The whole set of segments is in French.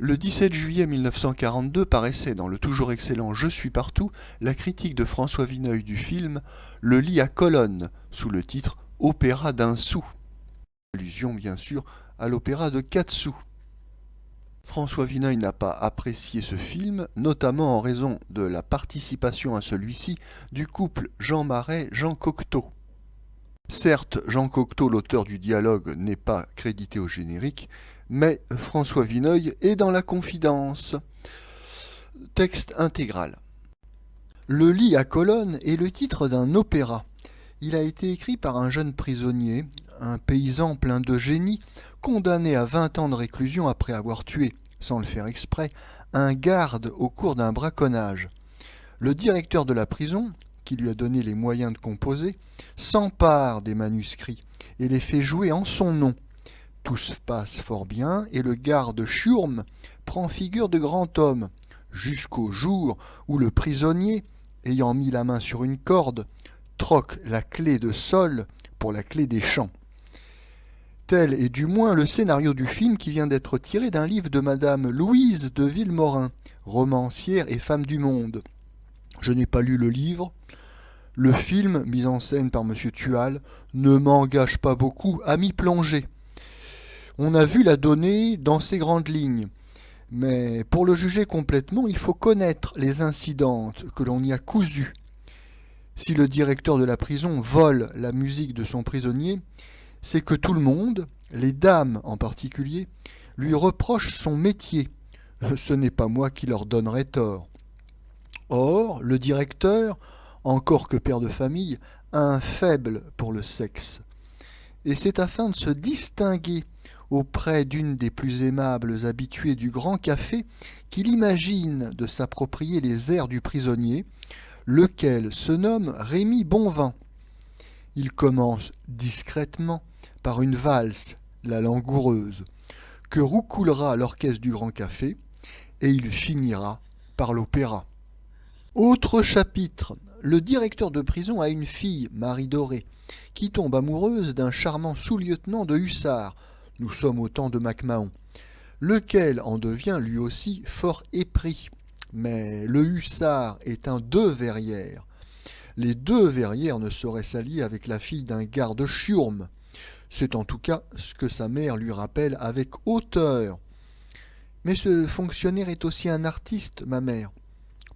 Le 17 juillet 1942 paraissait dans le toujours excellent Je suis partout la critique de François Vineuil du film Le lit à colonnes, sous le titre Opéra d'un sou. Allusion bien sûr à l'opéra de 4 sous. François Vineuil n'a pas apprécié ce film, notamment en raison de la participation à celui-ci du couple Jean Marais-Jean Cocteau. Certes, Jean Cocteau, l'auteur du dialogue, n'est pas crédité au générique, mais François Vineuil est dans la confidence. Texte intégral. Le lit à colonnes est le titre d'un opéra. Il a été écrit par un jeune prisonnier, un paysan plein de génie, condamné à 20 ans de réclusion après avoir tué, sans le faire exprès, un garde au cours d'un braconnage. Le directeur de la prison, qui lui a donné les moyens de composer, s'empare des manuscrits et les fait jouer en son nom. Tout se passe fort bien et le garde Schurm prend figure de grand homme, jusqu'au jour où le prisonnier, ayant mis la main sur une corde, troque la clé de sol pour la clé des champs. Tel est du moins le scénario du film qui vient d'être tiré d'un livre de Madame Louise de Villemorin, romancière et femme du monde. Je n'ai pas lu le livre. Le film, mis en scène par M. Tual, ne m'engage pas beaucoup à m'y plonger. On a vu la donnée dans ses grandes lignes, mais pour le juger complètement, il faut connaître les incidentes que l'on y a cousues. Si le directeur de la prison vole la musique de son prisonnier, c'est que tout le monde, les dames en particulier, lui reprochent son métier. Ce n'est pas moi qui leur donnerai tort. Or, le directeur, encore que père de famille, a un faible pour le sexe. Et c'est afin de se distinguer auprès d'une des plus aimables habituées du grand café qu'il imagine de s'approprier les airs du prisonnier, lequel se nomme Rémi Bonvin. Il commence discrètement par une valse, la langoureuse, que roucoulera l'orchestre du grand café, et il finira par l'opéra. Autre chapitre, le directeur de prison a une fille, Marie Doré, qui tombe amoureuse d'un charmant sous-lieutenant de hussards, nous sommes au temps de MacMahon, lequel en devient lui aussi fort épris. Mais le hussard est un deux verrières. Les deux verrières ne sauraient s'allier avec la fille d'un garde Schurm. C'est en tout cas ce que sa mère lui rappelle avec hauteur. Mais ce fonctionnaire est aussi un artiste, ma mère.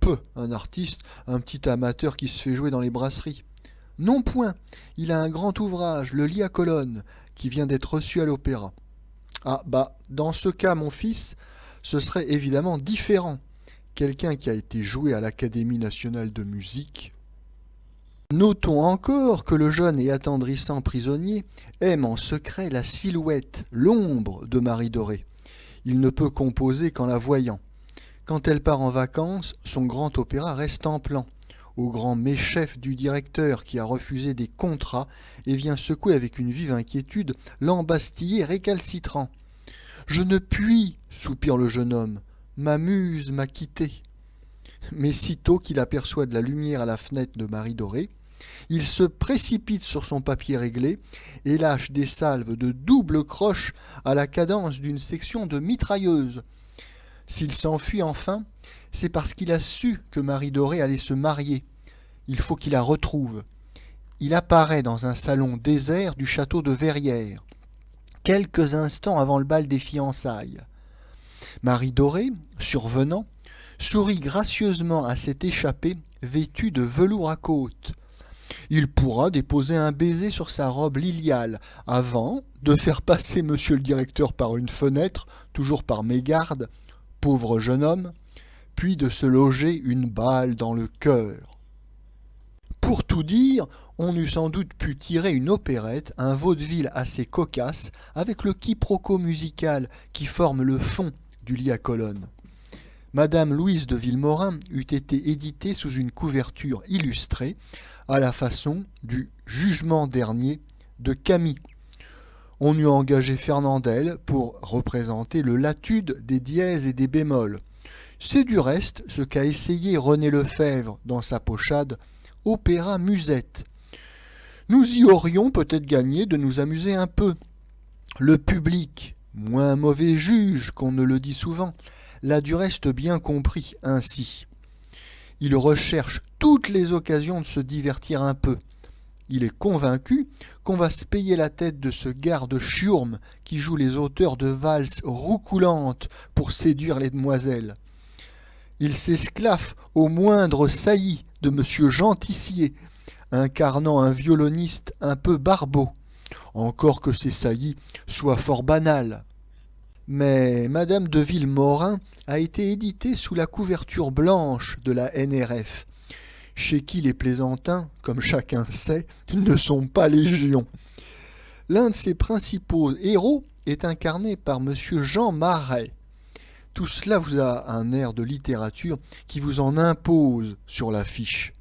Peu, un artiste, un petit amateur qui se fait jouer dans les brasseries. Non point, il a un grand ouvrage, Le lit à colonnes, qui vient d'être reçu à l'opéra. Ah bah, dans ce cas, mon fils, ce serait évidemment différent. Quelqu'un qui a été joué à l'Académie nationale de musique. Notons encore que le jeune et attendrissant prisonnier aime en secret la silhouette, l'ombre de Marie Doré. Il ne peut composer qu'en la voyant. Quand elle part en vacances, son grand opéra reste en plan, au grand méchef du directeur qui a refusé des contrats et vient secouer avec une vive inquiétude l'embastillé récalcitrant. « Je ne puis, soupire le jeune homme, ma muse m'a quitté. » Mais sitôt qu'il aperçoit de la lumière à la fenêtre de Marie Doré, il se précipite sur son papier réglé et lâche des salves de double croche à la cadence d'une section de mitrailleuse. S'il s'enfuit enfin, c'est parce qu'il a su que Marie Doré allait se marier. Il faut qu'il la retrouve. Il apparaît dans un salon désert du château de Verrières, quelques instants avant le bal des fiançailles. Marie Doré, survenant, sourit gracieusement à cet échappé vêtu de velours à côte. Il pourra déposer un baiser sur sa robe liliale avant de faire passer monsieur le directeur par une fenêtre, toujours par mégarde, pauvre jeune homme, puis de se loger une balle dans le cœur. Pour tout dire, on eût sans doute pu tirer une opérette, un vaudeville assez cocasse, avec le quiproquo musical qui forme le fond du lit à colonnes. Madame Louise de Villemorin eût été éditée sous une couverture illustrée, à la façon du Jugement dernier de Camille. On eût engagé Fernandel pour représenter le latude des dièses et des bémols. C'est du reste ce qu'a essayé René Lefebvre dans sa pochade « Opéra Musette ». Nous y aurions peut-être gagné de nous amuser un peu. Le public, moins mauvais juge qu'on ne le dit souvent, l'a du reste bien compris ainsi. Il recherche toutes les occasions de se divertir un peu. Il est convaincu qu'on va se payer la tête de ce garde chiourme qui joue les auteurs de valses roucoulantes pour séduire les demoiselles. Il s'esclaffe au moindre saillie de M. Jean Tissier, incarnant un violoniste un peu barbeau, encore que ces saillies soient fort banales. Mais Madame de Villemorin a été éditée sous la couverture blanche de la NRF, chez qui les plaisantins, comme chacun sait, ne sont pas légion. L'un de ses principaux héros est incarné par M. Jean Marais. Tout cela vous a un air de littérature qui vous en impose sur l'affiche.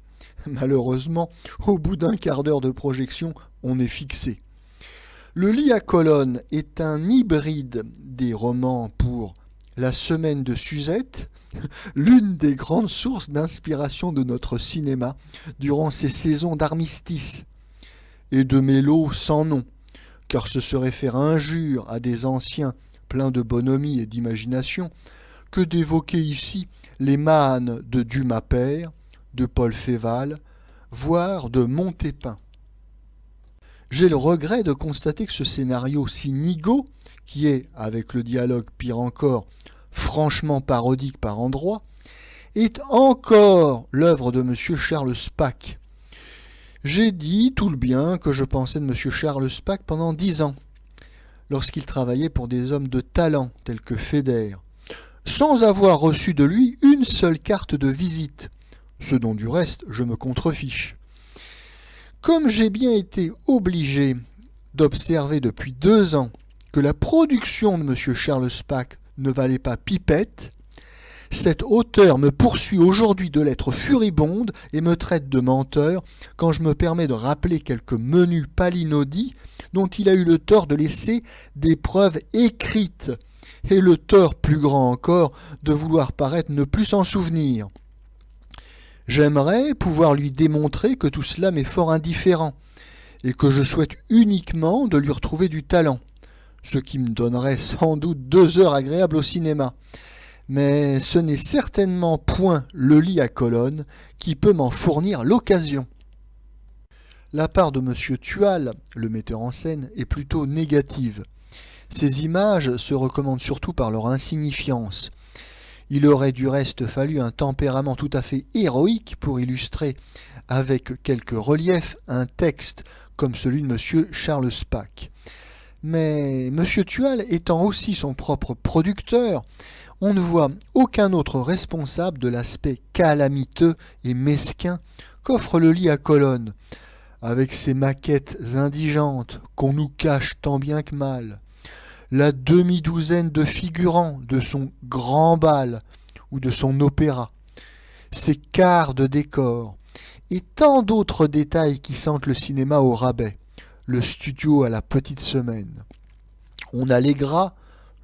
Malheureusement, au bout d'un quart d'heure de projection, on est fixé. Le lit à colonnes est un hybride des romans pour La Semaine de Suzette, l'une des grandes sources d'inspiration de notre cinéma durant ces saisons d'armistice, et de mélos sans nom, car ce serait faire injure à des anciens pleins de bonhomie et d'imagination que d'évoquer ici les Manes de Dumas père, de Paul Féval, voire de Montépin. J'ai le regret de constater que ce scénario si nigaud, qui est, avec le dialogue pire encore, franchement parodique par endroits, est encore l'œuvre de M. Charles Spack. J'ai dit tout le bien que je pensais de M. Charles Spack pendant 10 ans, lorsqu'il travaillait pour des hommes de talent tels que Feder, sans avoir reçu de lui une seule carte de visite, ce dont du reste je me contrefiche. Comme j'ai bien été obligé d'observer depuis 2 ans que la production de M. Charles Spack ne valait pas pipette, cet auteur me poursuit aujourd'hui de lettres furibondes et me traite de menteur quand je me permets de rappeler quelques menus palinodies dont il a eu le tort de laisser des preuves écrites, et le tort plus grand encore de vouloir paraître ne plus s'en souvenir. J'aimerais pouvoir lui démontrer que tout cela m'est fort indifférent, et que je souhaite uniquement de lui retrouver du talent, ce qui me donnerait sans doute 2 heures agréables au cinéma. Mais ce n'est certainement point le lit à colonnes qui peut m'en fournir l'occasion. La part de M. Tual, le metteur en scène, est plutôt négative. Ces images se recommandent surtout par leur insignifiance. Il aurait du reste fallu un tempérament tout à fait héroïque pour illustrer, avec quelques reliefs, un texte comme celui de M. Charles Spack. Mais M. Tual étant aussi son propre producteur, on ne voit aucun autre responsable de l'aspect calamiteux et mesquin qu'offre le lit à colonnes, avec ses maquettes indigentes qu'on nous cache tant bien que mal, la demi-douzaine de figurants de son grand bal ou de son opéra, ses quarts de décor, et tant d'autres détails qui sentent le cinéma au rabais, le studio à la petite semaine. On allégera,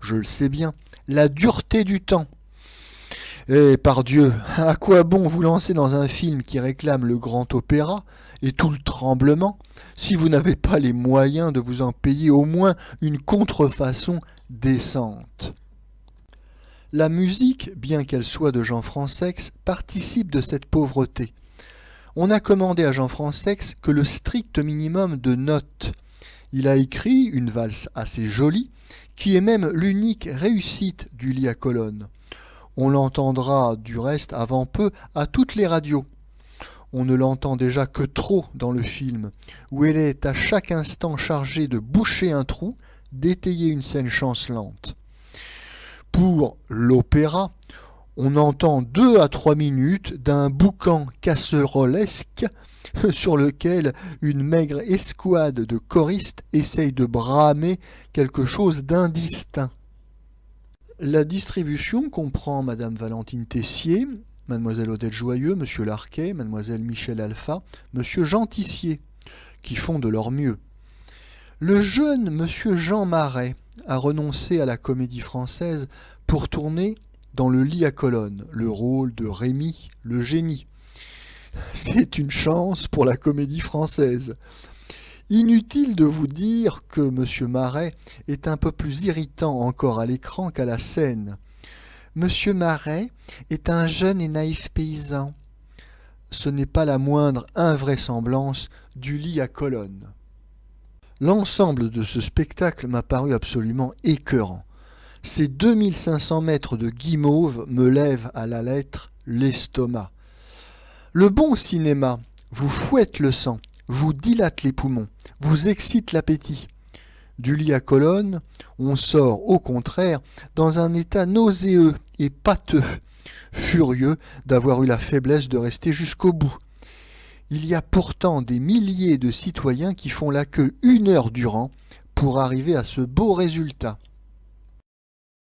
je le sais bien, la dureté du temps. Et par Dieu, à quoi bon vous lancer dans un film qui réclame le grand opéra et tout le tremblement si vous n'avez pas les moyens de vous en payer au moins une contrefaçon décente? La musique, bien qu'elle soit de Jean Fransex, participe de cette pauvreté. On a commandé à Jean Fransex que le strict minimum de notes. Il a écrit une valse assez jolie, qui est même l'unique réussite du lit à colonnes. On l'entendra du reste avant peu à toutes les radios. On ne l'entend déjà que trop dans le film, où elle est à chaque instant chargée de boucher un trou, d'étayer une scène chancelante. Pour l'opéra, on entend 2 à 3 minutes d'un boucan casserolesque sur lequel une maigre escouade de choristes essaye de bramer quelque chose d'indistinct. La distribution comprend Madame Valentine Tessier, Mademoiselle Odette Joyeux, Monsieur Larquet, Mademoiselle Michel Alpha, Monsieur Jean Tissier, qui font de leur mieux. Le jeune Monsieur Jean Marais a renoncé à la Comédie Française pour tourner dans le lit à colonnes le rôle de Rémi le génie. C'est une chance pour la Comédie Française. Inutile de vous dire que M. Marais est un peu plus irritant encore à l'écran qu'à la scène. M. Marais est un jeune et naïf paysan. Ce n'est pas la moindre invraisemblance du lit à colonnes. L'ensemble de ce spectacle m'a paru absolument écœurant. Ces 2500 mètres de guimauve me lèvent à la lettre l'estomac. Le bon cinéma vous fouette le sang, vous dilate les poumons, vous excite l'appétit. Du lit à colonne, on sort au contraire dans un état nauséeux et pâteux, furieux d'avoir eu la faiblesse de rester jusqu'au bout. Il y a pourtant des milliers de citoyens qui font la queue 1 heure durant pour arriver à ce beau résultat.